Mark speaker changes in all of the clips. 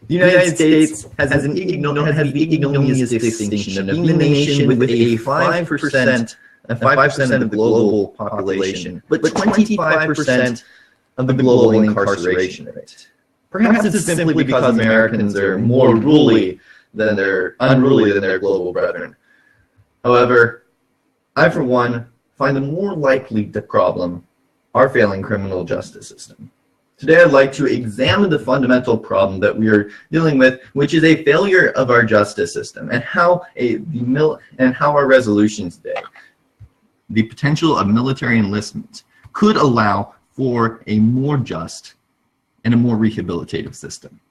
Speaker 1: The United States has the ignominious distinction of being a nation with a 5% of the global population, but 25% of the global incarceration rate. Perhaps it's simply because Americans are more unruly than their global brethren. However, I, for one, find the more likely problem our failing criminal justice system. Today, I'd like to examine the fundamental problem that we are dealing with, which is a failure of our justice system, and how our resolution today, the potential of military enlistment, could allow for a more just and a more rehabilitative system.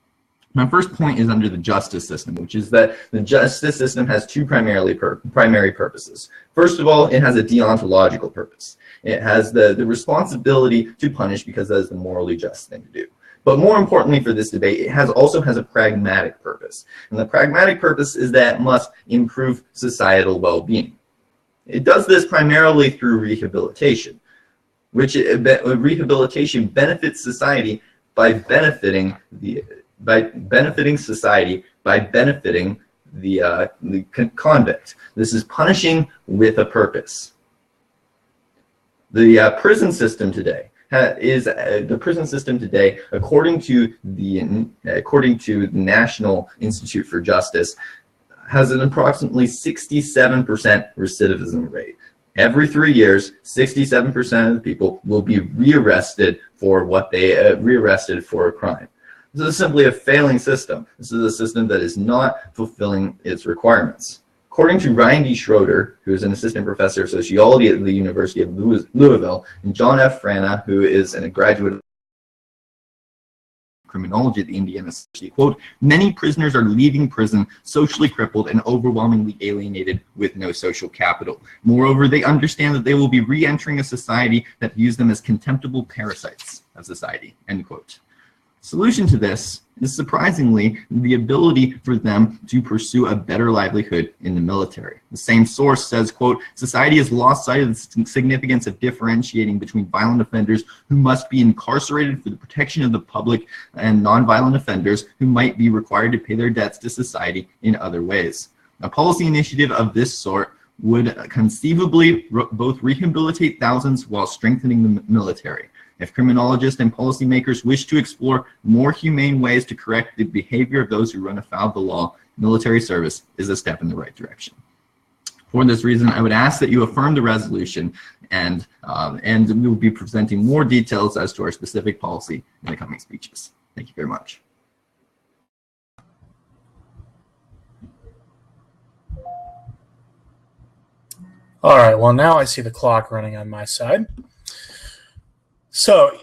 Speaker 1: My first point is under the justice system, which is that the justice system has two primary purposes. First of all, it has a deontological purpose. It has the responsibility to punish because that is the morally just thing to do. But more importantly for this debate, it also has a pragmatic purpose. And the pragmatic purpose is that it must improve societal well-being. It does this primarily through rehabilitation, which rehabilitation benefits society by benefiting the convict. This is punishing with a purpose. The prison system today according to the National Institute for Justice, has an approximately 67% recidivism rate. Every 3 years, 67% of the people will be rearrested for a crime. This is simply a failing system. This is a system that is not fulfilling its requirements. According to Ryan D. Schroeder, who is an assistant professor of sociology at the University of Louisville, and John F. Frana, who is a graduate of criminology at the Indiana University, quote, "Many prisoners are leaving prison socially crippled and overwhelmingly alienated with no social capital. Moreover, they understand that they will be re-entering a society that views them as contemptible parasites of society," end quote. Solution to this is surprisingly the ability for them to pursue a better livelihood in the military. The same source says, quote, "Society has lost sight of the significance of differentiating between violent offenders who must be incarcerated for the protection of the public and nonviolent offenders who might be required to pay their debts to society in other ways." A policy initiative of this sort would conceivably both rehabilitate thousands while strengthening the military. If criminologists and policymakers wish to explore more humane ways to correct the behavior of those who run afoul of the law, military service is a step in the right direction. For this reason, I would ask that you affirm the resolution, and we will be presenting more details as to our specific policy in the coming speeches. Thank you very much.
Speaker 2: All right, well, now I see the clock running on my side. So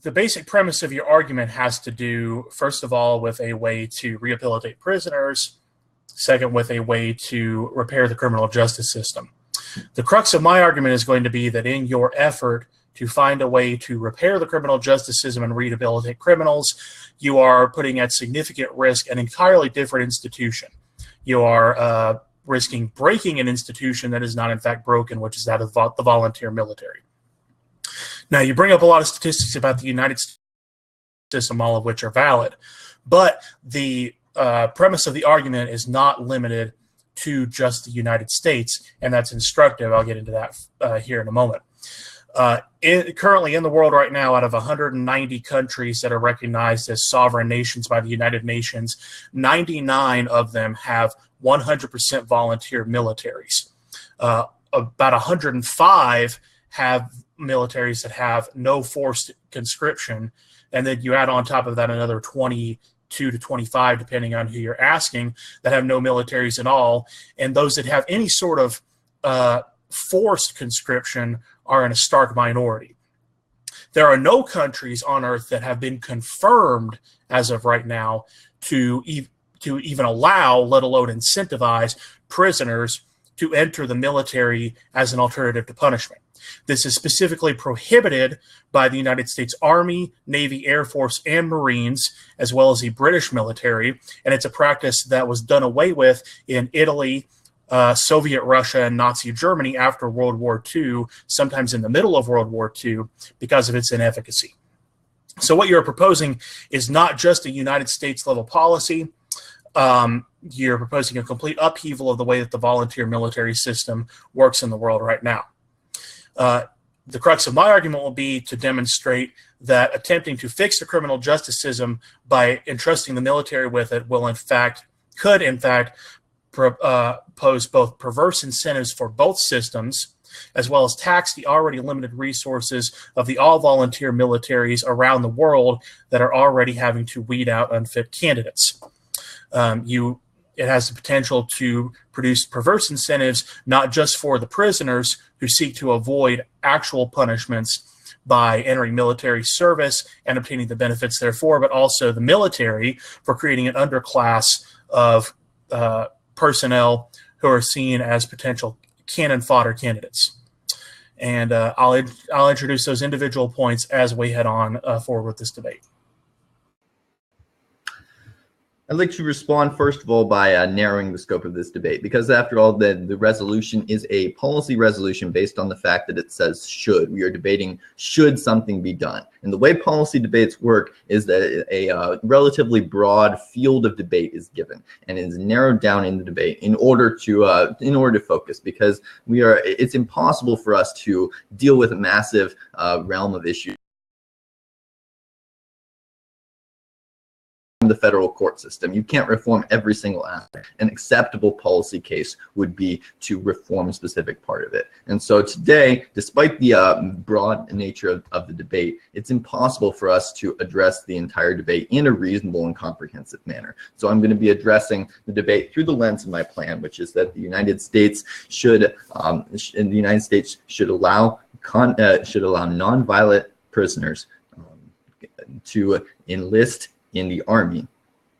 Speaker 2: the basic premise of your argument has to do, first of all, with a way to rehabilitate prisoners, second, with a way to repair the criminal justice system. The crux of my argument is going to be that in your effort to find a way to repair the criminal justice system and rehabilitate criminals, you are putting at significant risk an entirely different institution. You are risking breaking an institution that is not in fact broken, which is that of the volunteer military. Now, you bring up a lot of statistics about the United States system, all of which are valid, but the premise of the argument is not limited to just the United States, and that's instructive. I'll get into that here in a moment. Currently in the world right now, out of 190 countries that are recognized as sovereign nations by the United Nations, 99 of them have 100% volunteer militaries. About 105 have militaries that have no forced conscription, and then you add on top of that another 22 to 25, depending on who you're asking, that have no militaries at all, and those that have any sort of forced conscription are in a stark minority. There are no countries on earth that have been confirmed as of right now to even allow, let alone incentivize, prisoners to enter the military as an alternative to punishment. This is specifically prohibited by the United States Army, Navy, Air Force, and Marines, as well as the British military, and it's a practice that was done away with in Italy, Soviet Russia, and Nazi Germany after World War II, sometimes in the middle of World War II, because of its inefficacy. So what you're proposing is not just a United States level policy. You're proposing a complete upheaval of the way that the volunteer military system works in the world right now. The crux of my argument will be to demonstrate that attempting to fix the criminal justice system by entrusting the military with it could in fact pose both perverse incentives for both systems, as well as tax the already limited resources of the all-volunteer militaries around the world that are already having to weed out unfit candidates. It has the potential to produce perverse incentives, not just for the prisoners who seek to avoid actual punishments by entering military service and obtaining the benefits therefore, but also the military for creating an underclass of personnel who are seen as potential cannon fodder candidates. And I'll introduce those individual points as we head on forward with this debate.
Speaker 1: I'd like to respond, first of all, by narrowing the scope of this debate, because after all, the resolution is a policy resolution based on the fact that it says should. We are debating should something be done. And the way policy debates work is that a relatively broad field of debate is given and is narrowed down in the debate in order to focus, because it's impossible for us to deal with a massive realm of issues. The federal court system. You can't reform every single aspect. An acceptable policy case would be to reform a specific part of it. And so today, despite the broad nature of the debate, it's impossible for us to address the entire debate in a reasonable and comprehensive manner. So I'm going to be addressing the debate through the lens of my plan, which is that the United States should allow nonviolent prisoners to enlist in the Army,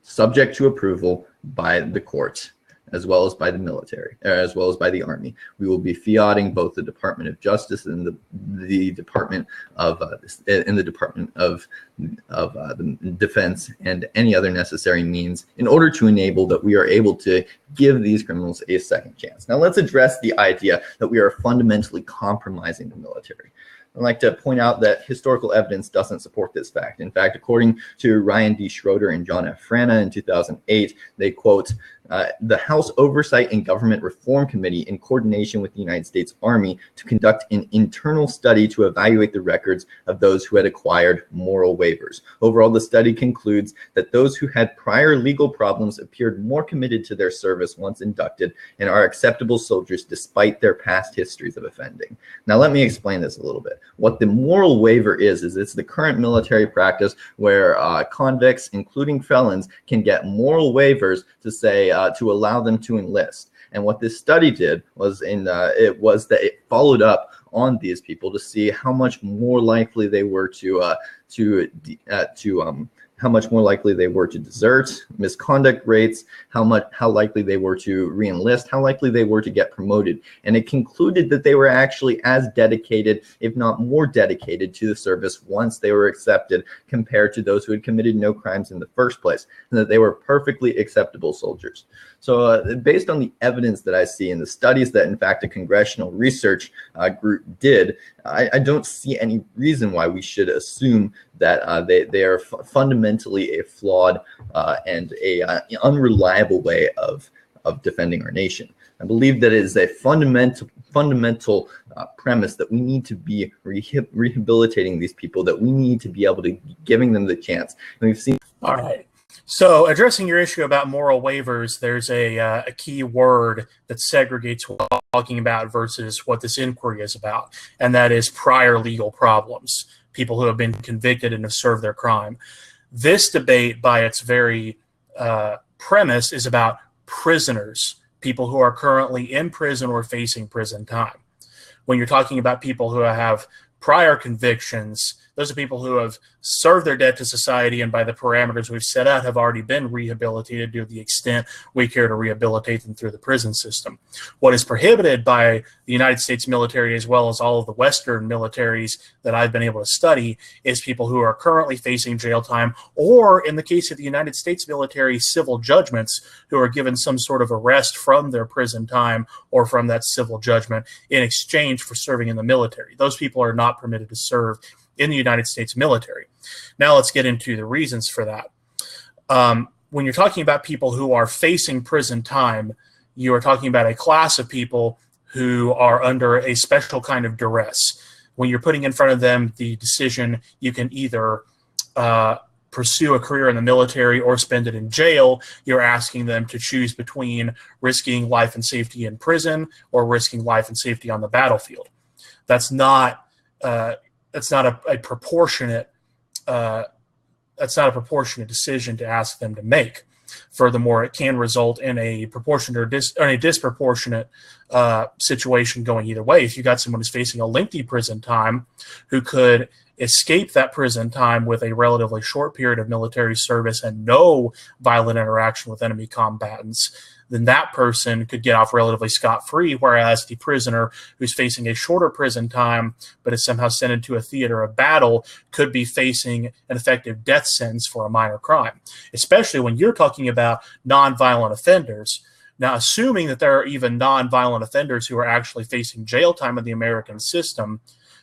Speaker 1: subject to approval by the court, as well as by the military, as well as by the Army. We will be fiating both the Department of Justice and the Department of the Defense and any other necessary means in order to enable that we are able to give these criminals a second chance. Now let's address the idea that we are fundamentally compromising the military. I'd like to point out that historical evidence doesn't support this fact. In fact, according to Ryan D. Schroeder and John F. Frana in 2008, they quote, the House Oversight and Government Reform Committee, in coordination with the United States Army, to conduct an internal study to evaluate the records of those who had acquired moral waivers. Overall, the study concludes that those who had prior legal problems appeared more committed to their service once inducted and are acceptable soldiers despite their past histories of offending. Now, let me explain this a little bit. What the moral waiver is it's the current military practice where convicts, including felons, can get moral waivers to say, to allow them to enlist. And what this study did was it followed up on these people to see how much more likely they were to desert, misconduct rates, how likely they were to re-enlist, how likely they were to get promoted. And it concluded that they were actually as dedicated, if not more dedicated, to the service once they were accepted compared to those who had committed no crimes in the first place, and that they were perfectly acceptable soldiers. So based on the evidence that I see in the studies that, in fact, a congressional research group did, I don't see any reason why we should assume that they are fundamentally a flawed and unreliable way of defending our nation. I believe that it is a fundamental premise that we need to be rehabilitating these people, that we need to be able to giving them the chance. And we've seen.
Speaker 2: All right. So addressing your issue about moral waivers, there's a key word that segregates what we're talking about versus what this inquiry is about, and that is prior legal problems, people who have been convicted and have served their crime. This debate, by its very premise, is about prisoners, people who are currently in prison or facing prison time. When you're talking about people who have prior convictions, those are people who have served their debt to society and by the parameters we've set out have already been rehabilitated to the extent we care to rehabilitate them through the prison system. What is prohibited by the United States military, as well as all of the Western militaries that I've been able to study, is people who are currently facing jail time, or in the case of the United States military, civil judgments, who are given some sort of arrest from their prison time or from that civil judgment in exchange for serving in the military. Those people are not permitted to serve in the United States military. Now let's get into the reasons for that. When you're talking about people who are facing prison time, you are talking about a class of people who are under a special kind of duress. When you're putting in front of them the decision, you can either pursue a career in the military or spend it in jail, you're asking them to choose between risking life and safety in prison or risking life and safety on the battlefield. That's not a proportionate decision to ask them to make. Furthermore, it can result in a proportionate or a disproportionate situation going either way. If you got someone who's facing a lengthy prison time who could escape that prison time with a relatively short period of military service and no violent interaction with enemy combatants, then that person could get off relatively scot-free, whereas the prisoner who's facing a shorter prison time but is somehow sent into a theater of battle could be facing an effective death sentence for a minor crime, especially when you're talking about nonviolent offenders. Now, assuming that there are even nonviolent offenders who are actually facing jail time in the American system,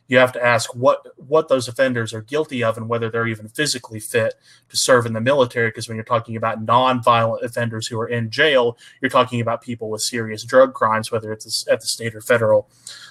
Speaker 2: you have to ask what those offenders are guilty of and whether they're even physically fit to serve in the military, because when you're talking about nonviolent offenders who are in jail, you're talking about people with serious drug crimes, whether it's at the state or federal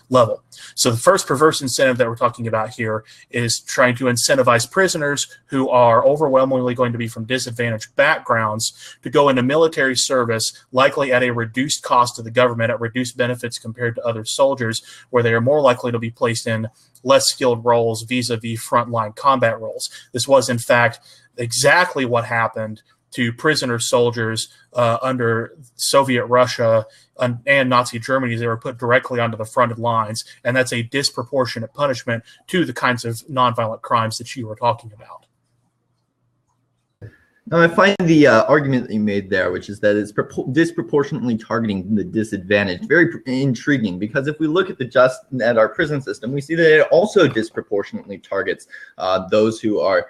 Speaker 2: level. So the first perverse incentive that we're talking about here is trying to incentivize prisoners who are overwhelmingly going to be from disadvantaged backgrounds to go into military service, likely at a reduced cost to the government, at reduced benefits compared to other soldiers, where they are more likely to be placed in less skilled roles vis-a-vis frontline combat roles. This was, in fact, exactly what happened to prisoner soldiers under Soviet Russia and Nazi Germany. They were put directly onto the front lines, and that's a disproportionate punishment to the kinds of nonviolent crimes that you were talking about.
Speaker 1: Now, I find the argument that you made there, which is that it's disproportionately targeting the disadvantaged, very intriguing, because if we look at our prison system, we see that it also disproportionately targets those who are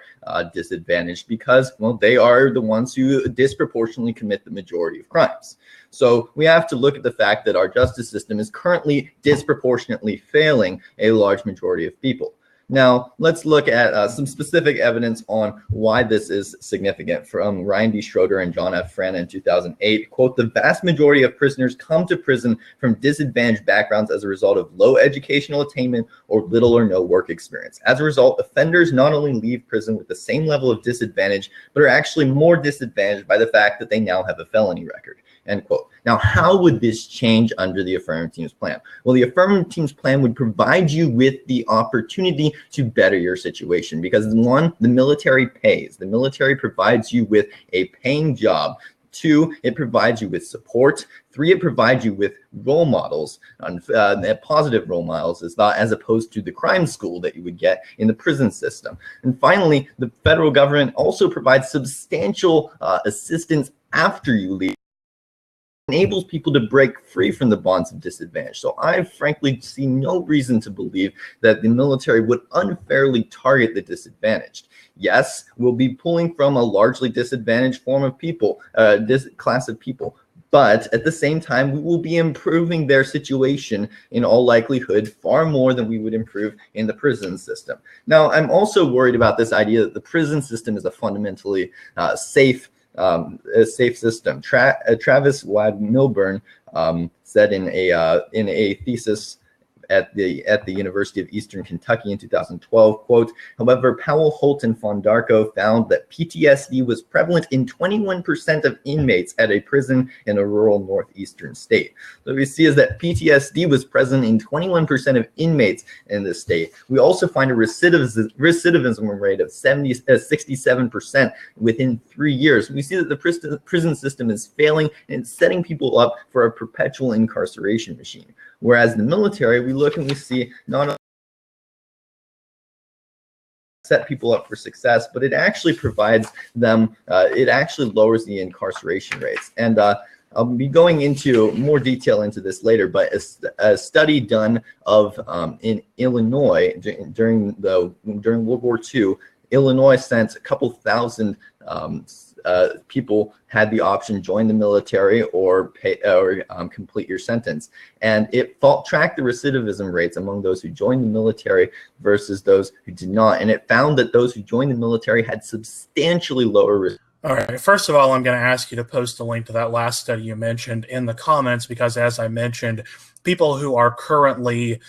Speaker 1: disadvantaged, because, well, they are the ones who disproportionately commit the majority of crimes. So we have to look at the fact that our justice system is currently disproportionately failing a large majority of people. Now, let's look at some specific evidence on why this is significant from Ryan D. Schroeder and John F. Fran in 2008. Quote, "The vast majority of prisoners come to prison from disadvantaged backgrounds as a result of low educational attainment or little or no work experience. As a result, offenders not only leave prison with the same level of disadvantage, but are actually more disadvantaged by the fact that they now have a felony record." End quote. Now, how would this change under the Affirmative Team's plan? Well, the Affirmative Team's plan would provide you with the opportunity to better your situation, because one, the military pays. The military provides you with a paying job. Two, it provides you with support. Three, it provides you with role models, positive role models, as opposed to the crime school that you would get in the prison system. And finally, the federal government also provides substantial assistance after you leave. Enables people to break free from the bonds of disadvantage. So I frankly see no reason to believe that the military would unfairly target the disadvantaged. Yes, we'll be pulling from a largely disadvantaged form of people, this class of people, but at the same time, we will be improving their situation in all likelihood far more than we would improve in the prison system. Now, I'm also worried about this idea that the prison system is a fundamentally safe system. Travis Wad Milburn said in a thesis at the University of Eastern Kentucky in 2012, quote, "However, Powell, Holt, and Fondarco found that PTSD was prevalent in 21% of inmates at a prison in a rural northeastern state." So what we see is that PTSD was present in 21% of inmates in the state. We also find a recidivism rate of 67% within 3 years. We see that the prison system is failing and it's setting people up for a perpetual incarceration machine. Whereas in the military, we look and we see not only set people up for success, but it actually provides them, it actually lowers the incarceration rates. And I'll be going into more detail into this later, but a study done in Illinois during World War II, Illinois sent a couple thousand people had the option join the military or complete your sentence, and it tracked the recidivism rates among those who joined the military versus those who did not, and it found that those who joined the military had substantially lower risk.
Speaker 2: All right. First of all, I'm going to ask you to post a link to that last study you mentioned in the comments because, as I mentioned, people who are currently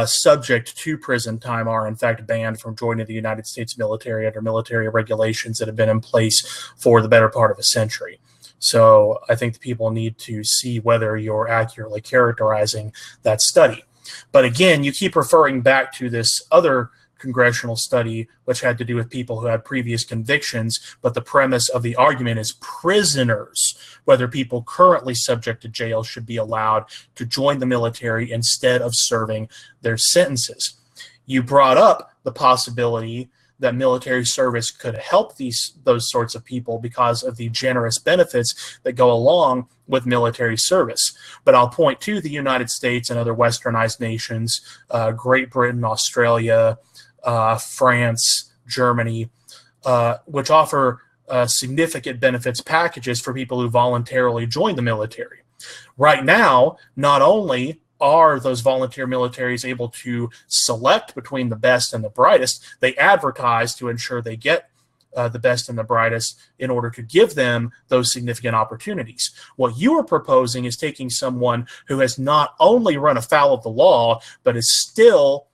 Speaker 2: subject to prison time are, in fact, banned from joining the United States military under military regulations that have been in place for the better part of a century. So I think the people need to see whether you're accurately characterizing that study. But again, you keep referring back to this other congressional study which had to do with people who had previous convictions, but the premise of the argument is prisoners, whether people currently subject to jail should be allowed to join the military instead of serving their sentences. You brought up the possibility that military service could help those sorts of people because of the generous benefits that go along with military service. But I'll point to the United States and other westernized nations, Great Britain, Australia, France, Germany, which offer significant benefits packages for people who voluntarily join the military. Right now, not only are those volunteer militaries able to select between the best and the brightest, they advertise to ensure they get the best and the brightest in order to give them those significant opportunities. What you are proposing is taking someone who has not only run afoul of the law, but is still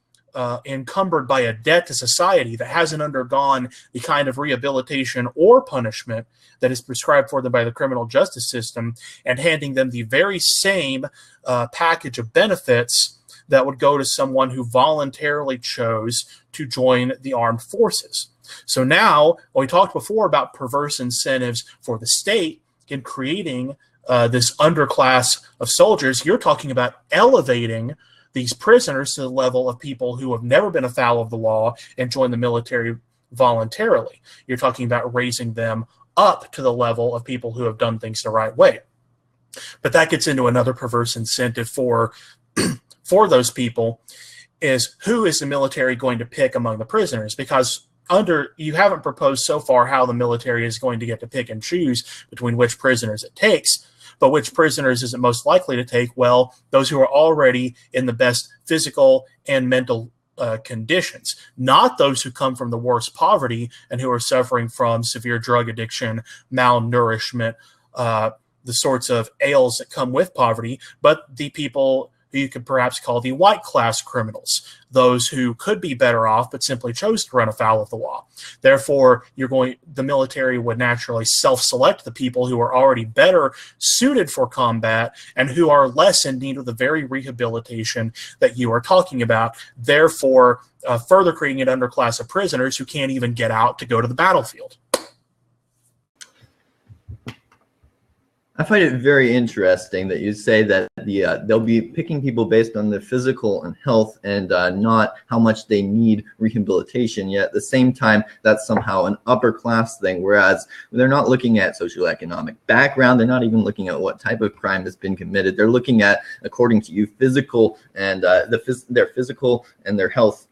Speaker 2: encumbered by a debt to society that hasn't undergone the kind of rehabilitation or punishment that is prescribed for them by the criminal justice system, and handing them the very same package of benefits that would go to someone who voluntarily chose to join the armed forces. So now, when we talked before about perverse incentives for the state in creating this underclass of soldiers, you're talking about elevating these prisoners to the level of people who have never been afoul of the law and joined the military voluntarily. You're talking about raising them up to the level of people who have done things the right way. But that gets into another perverse incentive for those people, is who is the military going to pick among the prisoners? Because you haven't proposed so far how the military is going to get to pick and choose between which prisoners it takes. But which prisoners is it most likely to take? Well, those who are already in the best physical and mental conditions, not those who come from the worst poverty and who are suffering from severe drug addiction, malnourishment, the sorts of ails that come with poverty, but the people who you could perhaps call the white class criminals, those who could be better off but simply chose to run afoul of the law. Therefore, the military would naturally self-select the people who are already better suited for combat and who are less in need of the very rehabilitation that you are talking about, therefore further creating an underclass of prisoners who can't even get out to go to the battlefield.
Speaker 1: I find it very interesting that you say that they'll be picking people based on their physical and health and not how much they need rehabilitation, yet at the same time that's somehow an upper class thing, whereas they're not looking at socioeconomic background, they're not even looking at what type of crime has been committed, they're looking at, according to you, physical and their physical and their health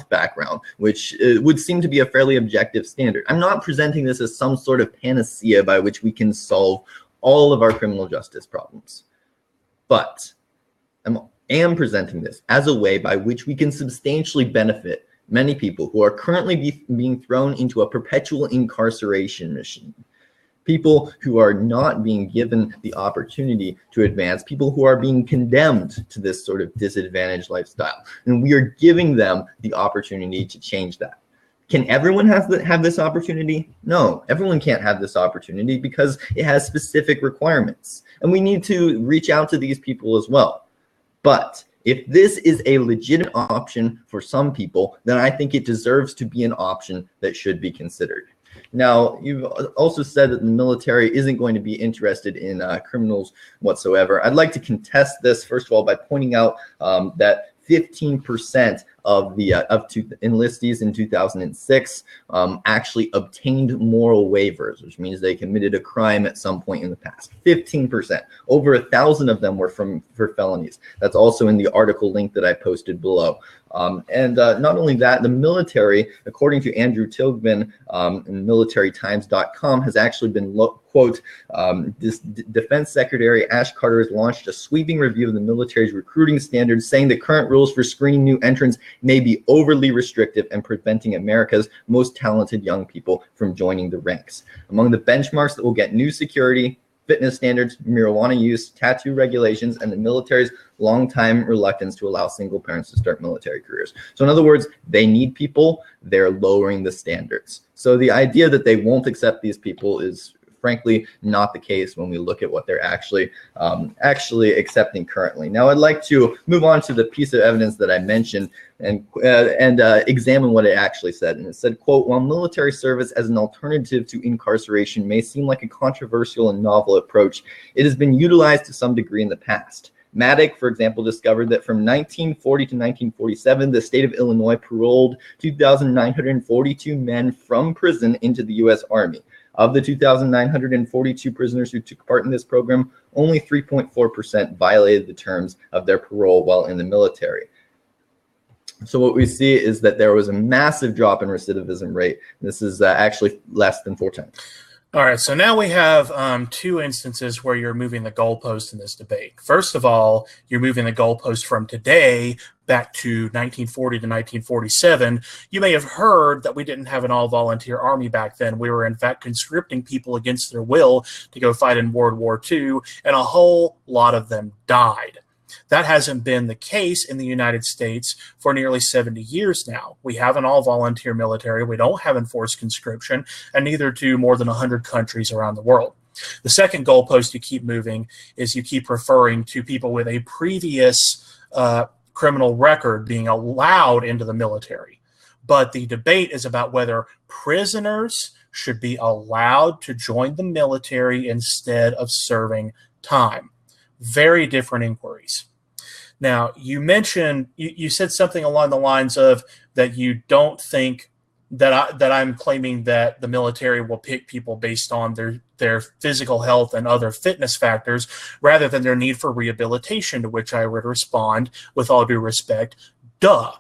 Speaker 1: background, which would seem to be a fairly objective standard. I'm not presenting this as some sort of panacea by which we can solve all of our criminal justice problems, but I am presenting this as a way by which we can substantially benefit many people who are currently being thrown into a perpetual incarceration machine, people who are not being given the opportunity to advance, people who are being condemned to this sort of disadvantaged lifestyle, and we are giving them the opportunity to change that. Can everyone have this opportunity? No, everyone can't have this opportunity because it has specific requirements. And we need to reach out to these people as well. But if this is a legitimate option for some people, then I think it deserves to be an option that should be considered. Now, you've also said that the military isn't going to be interested in criminals whatsoever. I'd like to contest this, first of all, by pointing out that 15% of the enlistees in 2006 actually obtained moral waivers, which means they committed a crime at some point in the past. 15%. Over 1,000 of them were for felonies. That's also in the article link that I posted below. Not only that, the military, according to Andrew Tilghman in militarytimes.com, has actually been, quote, Defense Secretary Ash Carter has launched a sweeping review of the military's recruiting standards, saying the current rules for screening new entrants may be overly restrictive and preventing America's most talented young people from joining the ranks. Among the benchmarks that will get new security, fitness standards, marijuana use, tattoo regulations, and the military's long-time reluctance to allow single parents to start military careers. So in other words, they need people, they're lowering the standards. So the idea that they won't accept these people is frankly not the case when we look at what they're actually accepting currently. Now I'd like to move on to the piece of evidence that I mentioned and examine what it actually said. And it said, quote, while military service as an alternative to incarceration may seem like a controversial and novel approach, it has been utilized to some degree in the past. Maddock, for example, discovered that from 1940 to 1947, the state of Illinois paroled 2,942 men from prison into the U.S. Army. Of the 2,942 prisoners who took part in this program, only 3.4% violated the terms of their parole while in the military. So what we see is that there was a massive drop in recidivism rate. This is actually less than 4 times.
Speaker 2: All right, so now we have two instances where you're moving the goalpost in this debate. First of all, you're moving the goalpost from today back to 1940 to 1947. You may have heard that we didn't have an all-volunteer army back then. We were, in fact, conscripting people against their will to go fight in World War II, and a whole lot of them died. That hasn't been the case in the United States for nearly 70 years now. We have an all-volunteer military. We don't have enforced conscription, and neither do more than 100 countries around the world. The second goalpost you keep moving is you keep referring to people with a previous criminal record being allowed into the military. But the debate is about whether prisoners should be allowed to join the military instead of serving time. Very different inquiries. Now, you mentioned, you said something along the lines of that you don't think that I'm claiming that the military will pick people based on their physical health and other fitness factors rather than their need for rehabilitation, to which I would respond with all due respect, duh.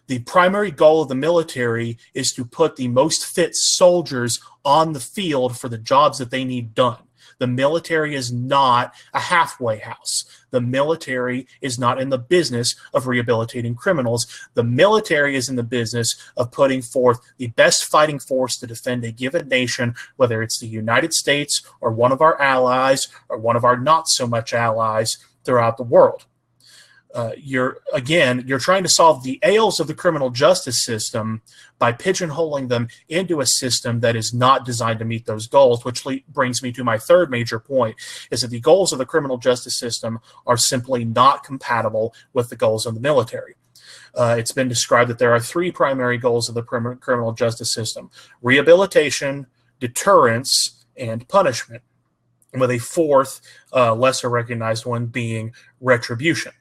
Speaker 2: The primary goal of the military is to put the most fit soldiers on the field for the jobs that they need done. The military is not a halfway house. The military is not in the business of rehabilitating criminals. The military is in the business of putting forth the best fighting force to defend a given nation, whether it's the United States or one of our allies or one of our not so much allies throughout the world. You're trying to solve the ails of the criminal justice system by pigeonholing them into a system that is not designed to meet those goals, which brings me to my third major point, is that the goals of the criminal justice system are simply not compatible with the goals of the military. It's been described that there are 3 primary goals of the criminal justice system: rehabilitation, deterrence, and punishment, with a fourth, lesser recognized one being retribution.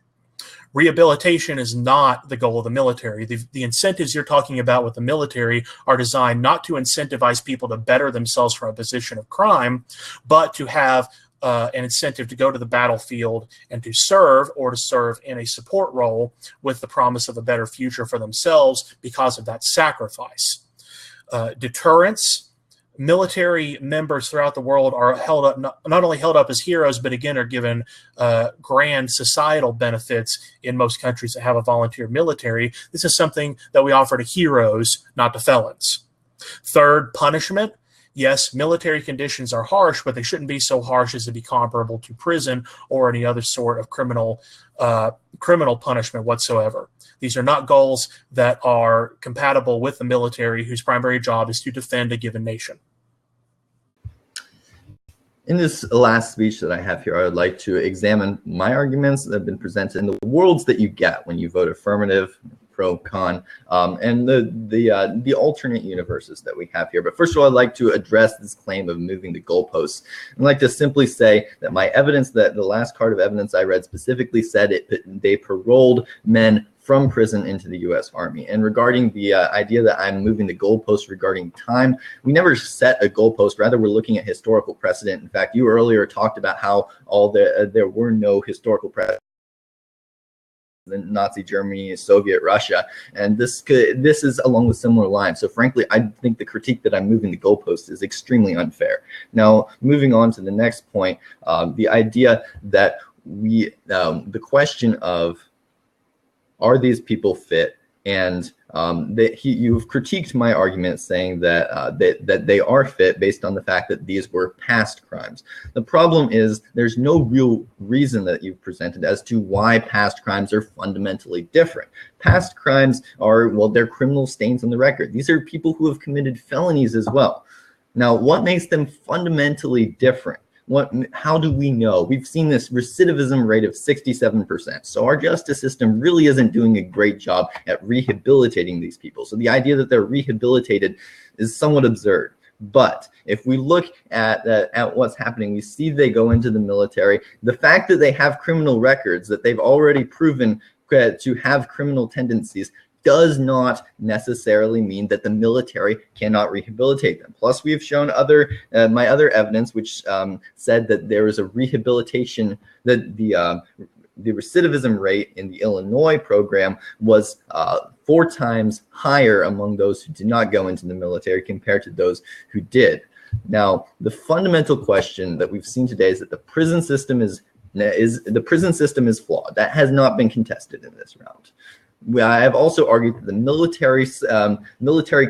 Speaker 2: Rehabilitation is not the goal of the military. The incentives you're talking about with the military are designed not to incentivize people to better themselves from a position of crime, but to have an incentive to go to the battlefield and to serve, or to serve in a support role with the promise of a better future for themselves because of that sacrifice. Deterrence. Military members throughout the world are held up, not only held up as heroes, but again are given grand societal benefits in most countries that have a volunteer military. This is something that we offer to heroes, not to felons. Third, punishment. Yes, military conditions are harsh, but they shouldn't be so harsh as to be comparable to prison or any other sort of criminal punishment whatsoever. These are not goals that are compatible with the military, whose primary job is to defend a given nation.
Speaker 1: In this last speech that I have here, I would like to examine my arguments that have been presented in the worlds that you get when you vote affirmative, pro, con, and the alternate universes that we have here. But first of all, I'd like to address this claim of moving the goalposts. I'd like to simply say that my evidence, that the last card of evidence I read specifically said they paroled men from prison into the U.S. Army. And regarding the idea that I'm moving the goalpost regarding time, we never set a goalpost. Rather, we're looking at historical precedent. In fact, you earlier talked about how there were no historical precedent in Nazi Germany, Soviet Russia, and this is along with similar lines. So frankly, I think the critique that I'm moving the goalpost is extremely unfair. Now, moving on to the next point, the idea that the question of are these people fit, and you've critiqued my argument saying that that they are fit based on the fact that these were past crimes. The problem is there's no real reason that you've presented as to why past crimes are fundamentally different. Past crimes are, well, they're criminal stains on the record. These are people who have committed felonies as well. Now, what makes them fundamentally different? How do we know? We've seen this recidivism rate of 67%. So our justice system really isn't doing a great job at rehabilitating these people. So the idea that they're rehabilitated is somewhat absurd. But if we look at what's happening, we see they go into the military. The fact that they have criminal records, that they've already proven to have criminal tendencies, does not necessarily mean that the military cannot rehabilitate them. Plus, we have shown my other evidence, which said that there is a rehabilitation, that the recidivism rate in the Illinois program was 4 times higher among those who did not go into the military compared to those who did. Now, the fundamental question that we've seen today is that the prison system is flawed. That has not been contested in this round. I have also argued that the military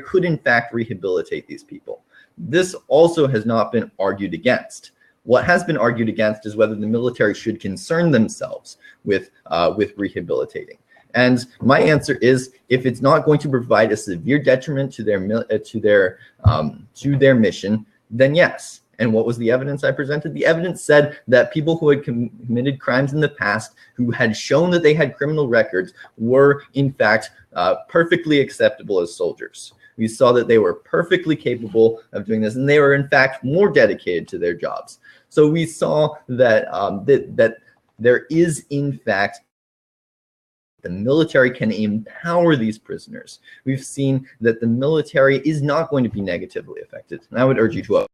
Speaker 1: could in fact rehabilitate these people. This also has not been argued against. What has been argued against is whether the military should concern themselves with rehabilitating. And my answer is, if it's not going to provide a severe detriment to their mission, then yes. And what was the evidence I presented? The evidence said that people who had committed crimes in the past, who had shown that they had criminal records, were in fact perfectly acceptable as soldiers. We saw that they were perfectly capable of doing this, and they were in fact more dedicated to their jobs. So we saw that that there is in fact the military can empower these prisoners. We've seen that the military is not going to be negatively affected, and I would urge you to.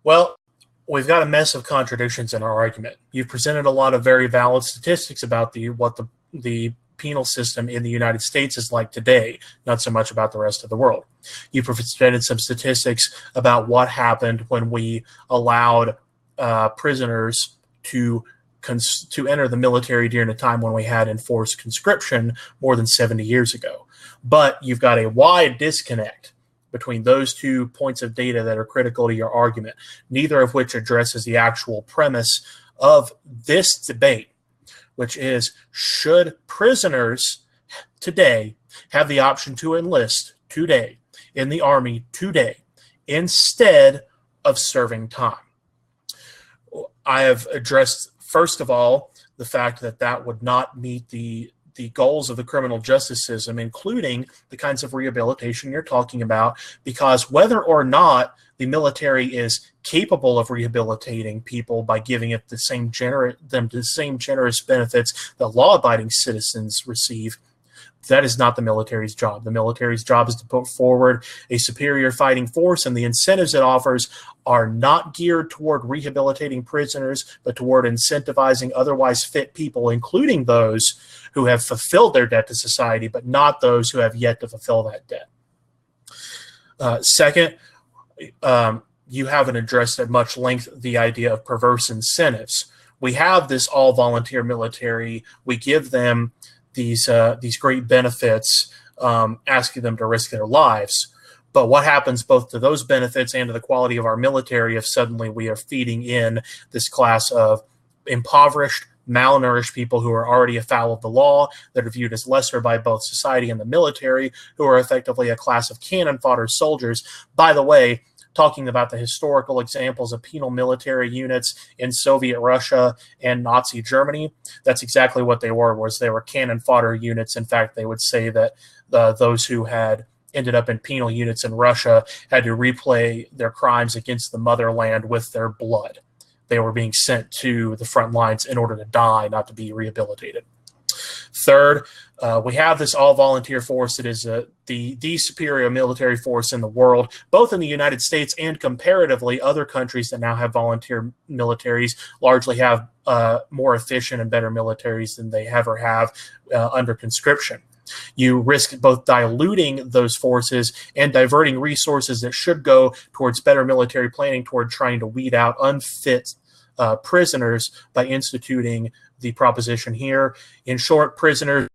Speaker 2: Well, we've got a mess of contradictions in our argument. You've presented a lot of very valid statistics about what the penal system in the United States is like today, not so much about the rest of the world. You presented some statistics about what happened when we allowed prisoners to enter the military during a time when we had enforced conscription more than 70 years ago. But you've got a wide disconnect between those 2 points of data that are critical to your argument, neither of which addresses the actual premise of this debate, which is, should prisoners today have the option to enlist today in the Army today instead of serving time? I have addressed, first of all, the fact that that would not meet the goals of the criminal justice system, including the kinds of rehabilitation you're talking about, because whether or not the military is capable of rehabilitating people by giving it the same generous benefits that law-abiding citizens receive, that is not the military's job. The military's job is to put forward a superior fighting force, and the incentives it offers are not geared toward rehabilitating prisoners, but toward incentivizing otherwise fit people, including those who have fulfilled their debt to society, but not those who have yet to fulfill that debt. Second, you haven't addressed at much length the idea of perverse incentives. We have this all-volunteer military. We give them these great benefits, asking them to risk their lives. But what happens both to those benefits and to the quality of our military if suddenly we are feeding in this class of impoverished, malnourished people who are already afoul of the law, that are viewed as lesser by both society and the military, who are effectively a class of cannon fodder soldiers? By the way, talking about the historical examples of penal military units in Soviet Russia and Nazi Germany, that's exactly what they were cannon fodder units. In fact, they would say that those who had ended up in penal units in Russia had to replay their crimes against the motherland with their blood. They were being sent to the front lines in order to die, not to be rehabilitated. Third, we have this all-volunteer force that is the superior military force in the world, both in the United States and comparatively other countries that now have volunteer militaries largely have more efficient and better militaries than they ever have under conscription. You risk both diluting those forces and diverting resources that should go towards better military planning, toward trying to weed out unfit prisoners by instituting the proposition here. In short, prisoners